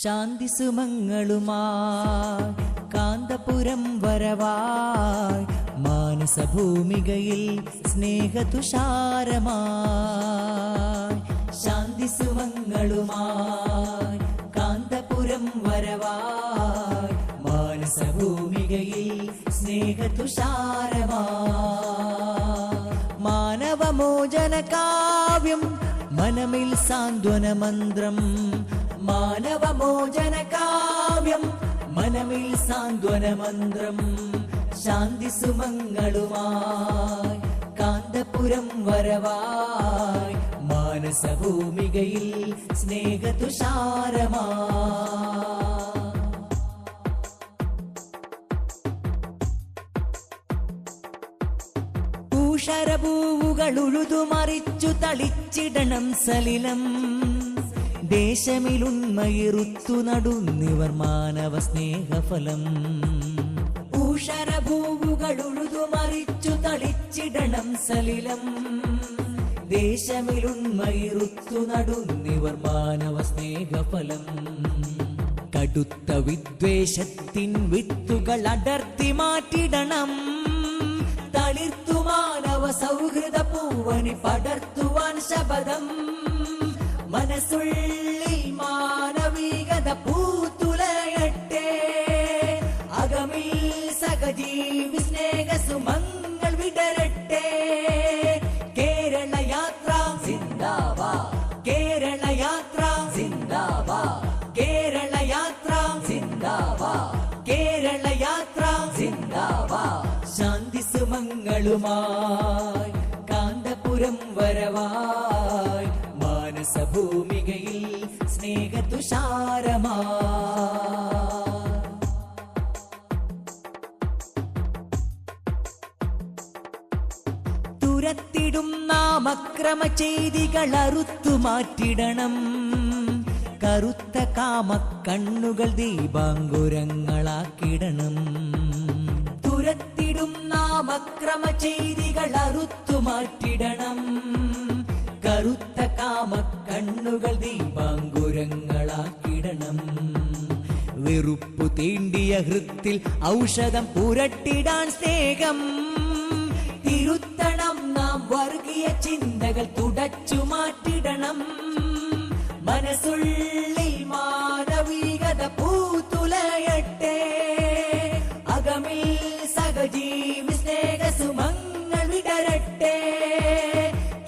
ശാന്തി സുമങ്ങളുമായി കാന്തപുരം വരവായി മാനസഭൂമികയിൽ സ്നേഹതുഷാരമായി. ശാന്തി സുമങ്ങളുമായി കാന്തപുരം വരവായി മാനസഭൂമികയിൽ സ്നേഹതുഷാരമായി. മാനവമോചന കാവ്യം മനമിൽ സാന്ത്വന മന്ത്രം. മാനവമോചന കാവ്യം മനമിൽ സാന്ത്വന മന്ത്രം. ശാന്തി സുമങ്ങളുമായി കാന്തപുരം വരവായി മാനസഭൂമികയിൽ സ്നേഹതുഷാരമായി. പൂഷരപൂവുകൾ ഉഴുതുമറിച്ചു തളിച്ചിടണം സലിലം. ദേശമിലുണ്മയിരുത്തു നടുന്നിവർ മാനവ സ്നേഹഫലം. പൂഷരഭൂവുകൾ ഉഴുതുമറിച്ചു തളിച്ചിടണം സലിലം. ദേശമിലുണ്മയിരുത്തു നടുന്നിവർ മാനവ സ്നേഹഫലം. കടുത്ത വിദ്വേഷത്തിൻ വിത്തുകൾ അടർത്തി മാറ്റിടണം. തളിർത്തു മാനവ സൗഹൃദ പൂവനി പടർത്തുവാൻ ശപഥം. മനസ്സുള്ളിൽ മാനവികത പൂത്തുലയട്ടെ. അകമിൽ സഹജീവി സ്നേഹ സുമങ്ങൾ വിടരട്ടെ. കേരള യാത്ര സിന്ദാബാദ്, കേരള യാത്ര സിന്ദാബാദ്, കേരള യാത്ര സിന്ദാബാദ്, കേരള യാത്ര സിന്ദാബാദ്. ശാന്തി സുമങ്ങളുമായി കാന്തപുരം വരവായി മാനസഭൂമികയിൽ സ്നേഹതുഷാരമായി. തുരത്തിടും നാം അക്രമ ചെയ്തികൾ അറുത്തു മാറ്റിടണം. കറുത്ത കാമക്കണ്ണുകൾ ദീപാങ്കുരങ്ങളാക്കിടണം. തുരത്തിടും നാം അക്രമ ചെയ്തികൾ അറുത്തു മാറ്റിടണം. കറുത്ത കാമക്കണ്ണുകൾ ദീപാങ്കുരങ്ങളാക്കിടണം. വെറുപ്പു തീണ്ടിയ ഹൃത്തിൽ ഔഷധം പുരട്ടിടാൻ സ്നേഹം. തിരുത്തണം നാം വർഗീയ ചിന്തകൾ തുടച്ചു മാറ്റിടണം. മനസ്സുള്ളിൽ മാനവികത പൂത്തുലയട്ടെ. അകമിൽ സഹജീവി സ്നേഹ സുമങ്ങൾ വിടരട്ടെ.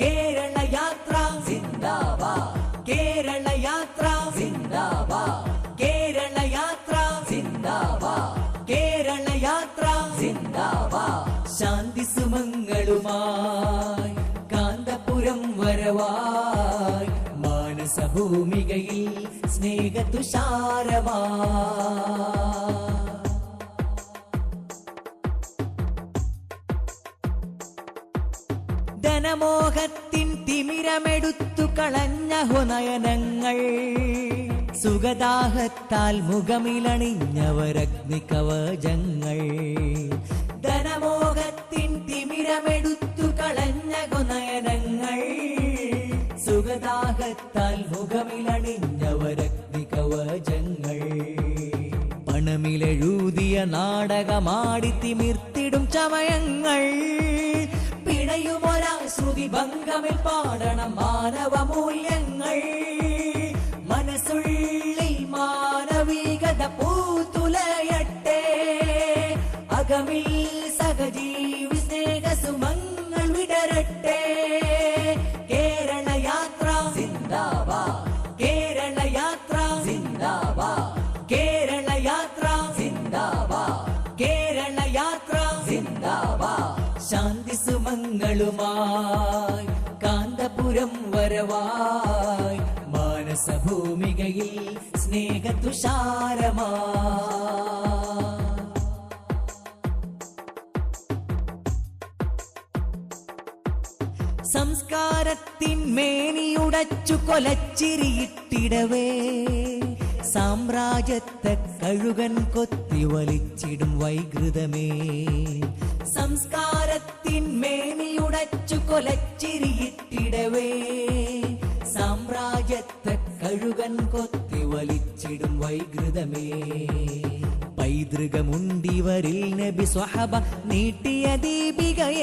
കേരള യാത്ര സിന്ദാബാദ്, കേരള യാത്ര സിന്ദാബാദ്, കേരള യാത്ര സിന്ദാബാദ്, കേരള യാത്ര സിന്ദാബാദ്. ശാന്തി സുമങ്ങളുമായി കാന്തപുരം വരവായി മാനസഭൂമികയിൽ സ്നേഹതുഷാരമായി. ധനമോഹത്തിൻ തിമിരമെടുത്തു കളഞ്ഞ ഹൊനയനങ്ങൾ. സുഖദാഹത്താൽ മുഖമിലണിഞ്ഞവരഗ്നി കവചങ്ങൾ. ധനമോഹത്തിൻ തിമിരമെടുത്തു കളഞ്ഞ ഹൊനയനങ്ങൾ. സുഖദാഹത്താൽ മുഖമിലണിഞ്ഞവരഗ്നി കവചങ്ങൾ. പണമിലെഴുതിയ നാടകമാടി തിമിർത്തിടും ചമയങ്ങൾ. പിണയുമൊരാ ശ്രുതി ഭംഗമിൽ പാടണം മാനവ മൂല്യങ്ങൾ. മനസ്സുള്ളിൽ മാനവികത പൂത്തുലയട്ടെ. അകമിൽ സഹജീവി സ്നേഹ സുമങ്ങൾ വിടരട്ടെ. കേരള യാത്ര സിന്ദാബാദ്, കേരള യാത്ര സിന്ദാബാദ്, കേരള യാത്ര സിന്ദാബാദ്, കേരള യാത്ര സിന്ദാബാദ്. ശാന്തി സുമങ്ങളുമായി കാന്തപുരം വരവായി മാനസഭൂമികയിൽ സ്നേഹതുഷാരമായി. സംസ്കാരത്തിൻ മേനിയുടച്ചു കൊലച്ചിരിയിട്ടിടവേ. സാമ്രാജ്യത്തെ കഴുകൻ കൊത്തി വലിച്ചിടും വൈകൃതമേ. സംസ്കാരത്തിൻ മേനിയുടച്ചു കൊലച്ചിരിയിട്ടിടവേ. സാമ്രാജ്യത്തെ കഴുകൻ കൊത്തി വലിച്ചിടും വൈകൃതമേ. പൈതൃകമുണ്ടിവരിൽ നബി സ്വഹബ നീട്ടിയ ദീപികയെ